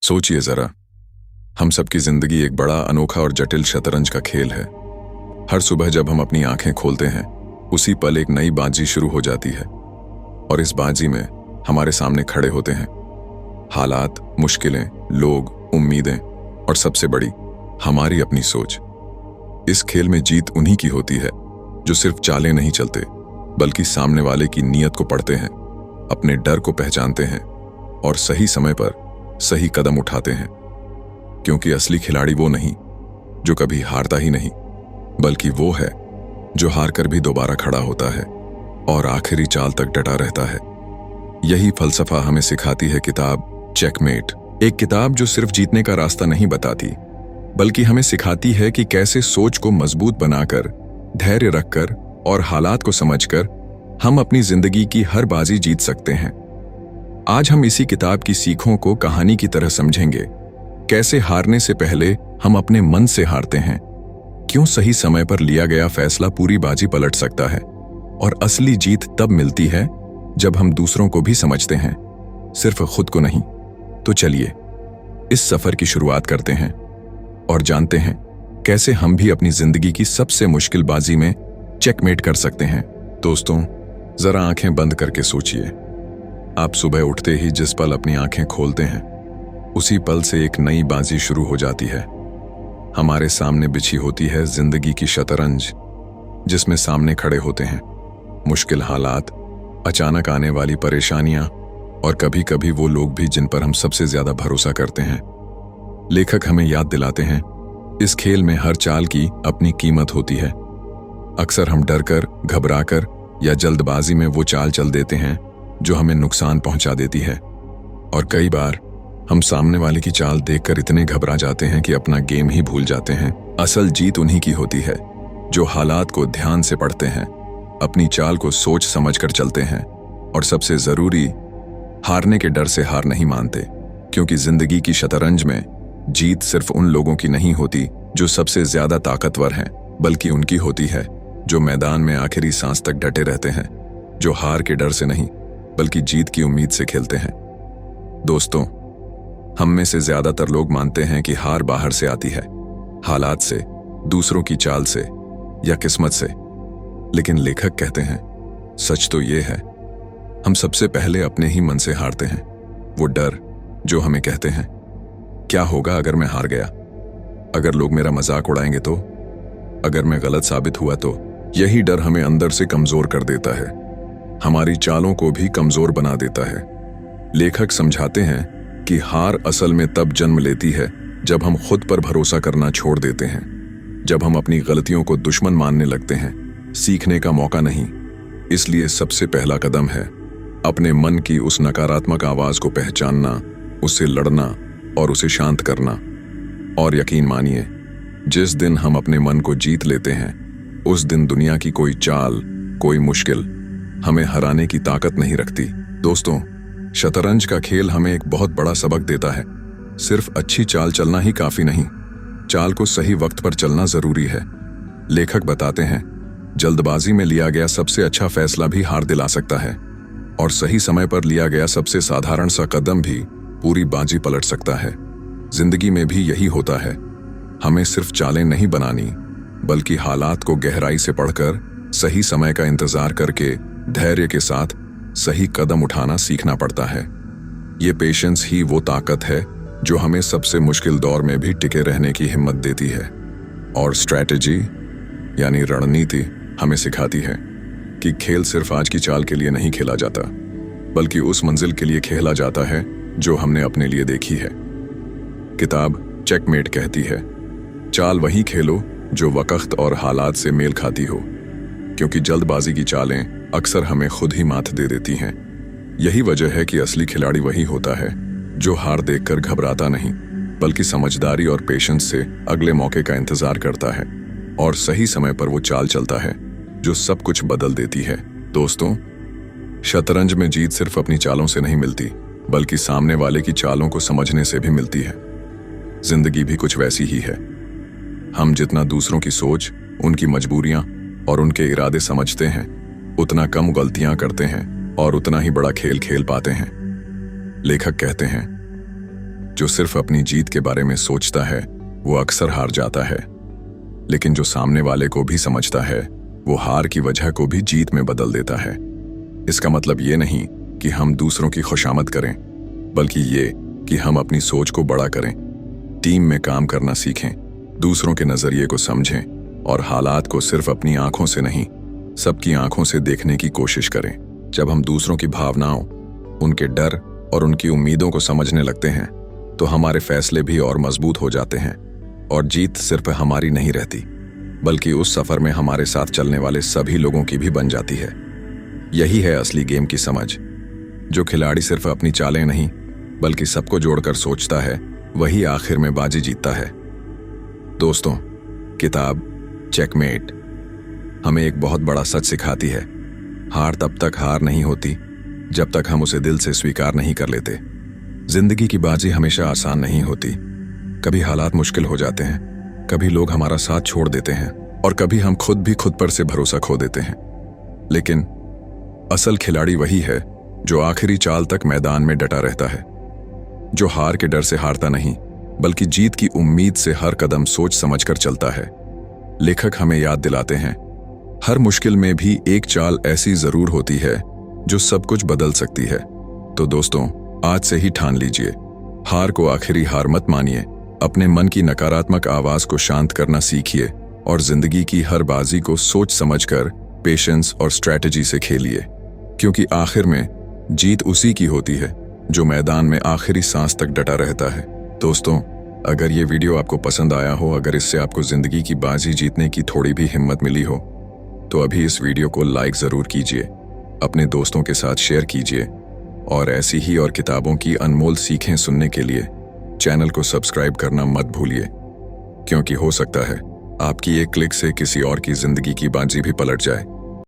सोचिए जरा, हम सबकी जिंदगी एक बड़ा अनोखा और जटिल शतरंज का खेल है। हर सुबह जब हम अपनी आंखें खोलते हैं, उसी पल एक नई बाजी शुरू हो जाती है और इस बाजी में हमारे सामने खड़े होते हैं हालात, मुश्किलें, लोग, उम्मीदें और सबसे बड़ी हमारी अपनी सोच। इस खेल में जीत उन्हीं की होती है जो सिर्फ चालें नहीं चलते, बल्कि सामने वाले की नीयत को पढ़ते हैं, अपने डर को पहचानते हैं और सही समय पर सही कदम उठाते हैं। क्योंकि असली खिलाड़ी वो नहीं जो कभी हारता ही नहीं, बल्कि वो है जो हार कर भी दोबारा खड़ा होता है और आखिरी चाल तक डटा रहता है। यही फलसफा हमें सिखाती है किताब चेकमेट। एक किताब जो सिर्फ जीतने का रास्ता नहीं बताती, बल्कि हमें सिखाती है कि कैसे सोच को मजबूत बनाकर, धैर्य रखकर और हालात को समझकर हम अपनी जिंदगी की हर बाजी जीत सकते हैं। आज हम इसी किताब की सीखों को कहानी की तरह समझेंगे। कैसे हारने से पहले हम अपने मन से हारते हैं, क्यों सही समय पर लिया गया फैसला पूरी बाजी पलट सकता है, और असली जीत तब मिलती है जब हम दूसरों को भी समझते हैं, सिर्फ खुद को नहीं। तो चलिए इस सफर की शुरुआत करते हैं और जानते हैं कैसे हम भी अपनी जिंदगी की सबसे मुश्किल बाजी में चेकमेट कर सकते हैं। दोस्तों, जरा आंखें बंद करके सोचिए। आप सुबह उठते ही जिस पल अपनी आंखें खोलते हैं, उसी पल से एक नई बाजी शुरू हो जाती है। हमारे सामने बिछी होती है जिंदगी की शतरंज, जिसमें सामने खड़े होते हैं मुश्किल हालात, अचानक आने वाली परेशानियां और कभी कभी वो लोग भी जिन पर हम सबसे ज्यादा भरोसा करते हैं। लेखक हमें याद दिलाते हैं, इस खेल में हर चाल की अपनी कीमत होती है। अक्सर हम डरकर, घबराकर या जल्दबाजी में वो चाल चल देते हैं जो हमें नुकसान पहुंचा देती है, और कई बार हम सामने वाले की चाल देखकर इतने घबरा जाते हैं कि अपना गेम ही भूल जाते हैं। असल जीत उन्हीं की होती है जो हालात को ध्यान से पढ़ते हैं, अपनी चाल को सोच समझकर चलते हैं और सबसे जरूरी, हारने के डर से हार नहीं मानते। क्योंकि जिंदगी की शतरंज में जीत सिर्फ उन लोगों की नहीं होती जो सबसे ज्यादा ताकतवर हैं, बल्कि उनकी होती है जो मैदान में आखिरी सांस तक डटे रहते हैं, जो हार के डर से नहीं बल्कि जीत की उम्मीद से खेलते हैं। दोस्तों, हम में से ज्यादातर लोग मानते हैं कि हार बाहर से आती है, हालात से, दूसरों की चाल से या किस्मत से। लेकिन लेखक कहते हैं, सच तो ये है, हम सबसे पहले अपने ही मन से हारते हैं। वो डर जो हमें कहते हैं, क्या होगा अगर मैं हार गया, अगर लोग मेरा मजाक उड़ाएंगे तो, अगर मैं गलत साबित हुआ तो। यही डर हमें अंदर से कमजोर कर देता है, हमारी चालों को भी कमजोर बना देता है। लेखक समझाते हैं कि हार असल में तब जन्म लेती है जब हम खुद पर भरोसा करना छोड़ देते हैं, जब हम अपनी गलतियों को दुश्मन मानने लगते हैं, सीखने का मौका नहीं। इसलिए सबसे पहला कदम है अपने मन की उस नकारात्मक आवाज को पहचानना, उससे लड़ना और उसे शांत करना। और यकीन मानिए, जिस दिन हम अपने मन को जीत लेते हैं, उस दिन दुनिया की कोई चाल, कोई मुश्किल हमें हराने की ताकत नहीं रखती। दोस्तों, शतरंज का खेल हमें एक बहुत बड़ा सबक देता है। सिर्फ अच्छी चाल चलना ही काफी नहीं, चाल को सही वक्त पर चलना जरूरी है। लेखक बताते हैं, जल्दबाजी में लिया गया सबसे अच्छा फैसला भी हार दिला सकता है, और सही समय पर लिया गया सबसे साधारण सा कदम भी पूरी बाजी पलट सकता है। जिंदगी में भी यही होता है, हमें सिर्फ चालें नहीं बनानी, बल्कि हालात को गहराई से पढ़कर, सही समय का इंतजार करके, धैर्य के साथ सही कदम उठाना सीखना पड़ता है। ये पेशेंस ही वो ताकत है जो हमें सबसे मुश्किल दौर में भी टिके रहने की हिम्मत देती है। और स्ट्रैटेजी यानी रणनीति हमें सिखाती है कि खेल सिर्फ आज की चाल के लिए नहीं खेला जाता, बल्कि उस मंजिल के लिए खेला जाता है जो हमने अपने लिए देखी है। किताब चेकमेट कहती है, चाल वही खेलो जो वक्त और हालात से मेल खाती हो, क्योंकि जल्दबाजी की चालें अक्सर हमें खुद ही मात दे देती हैं। यही वजह है कि असली खिलाड़ी वही होता है जो हार देखकर घबराता नहीं, बल्कि समझदारी और पेशेंस से अगले मौके का इंतजार करता है, और सही समय पर वो चाल चलता है जो सब कुछ बदल देती है। दोस्तों, शतरंज में जीत सिर्फ अपनी चालों से नहीं मिलती, बल्कि सामने वाले की चालों को समझने से भी मिलती है। जिंदगी भी कुछ वैसी ही है। हम जितना दूसरों की सोच, उनकी मजबूरियां और उनके इरादे समझते हैं, उतना कम गलतियां करते हैं और उतना ही बड़ा खेल खेल पाते हैं। लेखक कहते हैं, जो सिर्फ अपनी जीत के बारे में सोचता है वो अक्सर हार जाता है, लेकिन जो सामने वाले को भी समझता है वो हार की वजह को भी जीत में बदल देता है। इसका मतलब ये नहीं कि हम दूसरों की खुशामद करें, बल्कि ये कि हम अपनी सोच को बड़ा करें, टीम में काम करना सीखें, दूसरों के नजरिए को समझें और हालात को सिर्फ अपनी आंखों से नहीं, सबकी आंखों से देखने की कोशिश करें। जब हम दूसरों की भावनाओं, उनके डर और उनकी उम्मीदों को समझने लगते हैं तो हमारे फैसले भी और मजबूत हो जाते हैं और जीत सिर्फ हमारी नहीं रहती, बल्कि उस सफर में हमारे साथ चलने वाले सभी लोगों की भी बन जाती है। यही है असली गेम की समझ। जो खिलाड़ी सिर्फ अपनी चालें नहीं बल्कि सबको जोड़कर सोचता है, वही आखिर में बाजी जीतता है। दोस्तों, किताब चेकमेट हमें एक बहुत बड़ा सच सिखाती है। हार तब तक हार नहीं होती जब तक हम उसे दिल से स्वीकार नहीं कर लेते। जिंदगी की बाजी हमेशा आसान नहीं होती। कभी हालात मुश्किल हो जाते हैं, कभी लोग हमारा साथ छोड़ देते हैं और कभी हम खुद भी खुद पर से भरोसा खो देते हैं। लेकिन असल खिलाड़ी वही है जो आखिरी चाल तक मैदान में डटा रहता है, जो हार के डर से हारता नहीं बल्कि जीत की उम्मीद से हर कदम सोच समझकर चलता है। लेखक हमें याद दिलाते हैं, हर मुश्किल में भी एक चाल ऐसी जरूर होती है जो सब कुछ बदल सकती है। तो दोस्तों, आज से ही ठान लीजिए, हार को आखिरी हार मत मानिए। अपने मन की नकारात्मक आवाज को शांत करना सीखिए और जिंदगी की हर बाजी को सोच समझकर पेशेंस और स्ट्रैटेजी से खेलिए, क्योंकि आखिर में जीत उसी की होती है जो मैदान में आखिरी सांस तक डटा रहता है। दोस्तों, अगर ये वीडियो आपको पसंद आया हो, अगर इससे आपको जिंदगी की बाजी जीतने की थोड़ी भी हिम्मत मिली हो, तो अभी इस वीडियो को लाइक जरूर कीजिए, अपने दोस्तों के साथ शेयर कीजिए और ऐसी ही और किताबों की अनमोल सीखें सुनने के लिए चैनल को सब्सक्राइब करना मत भूलिए, क्योंकि हो सकता है आपकी एक क्लिक से किसी और की जिंदगी की बाजी भी पलट जाए।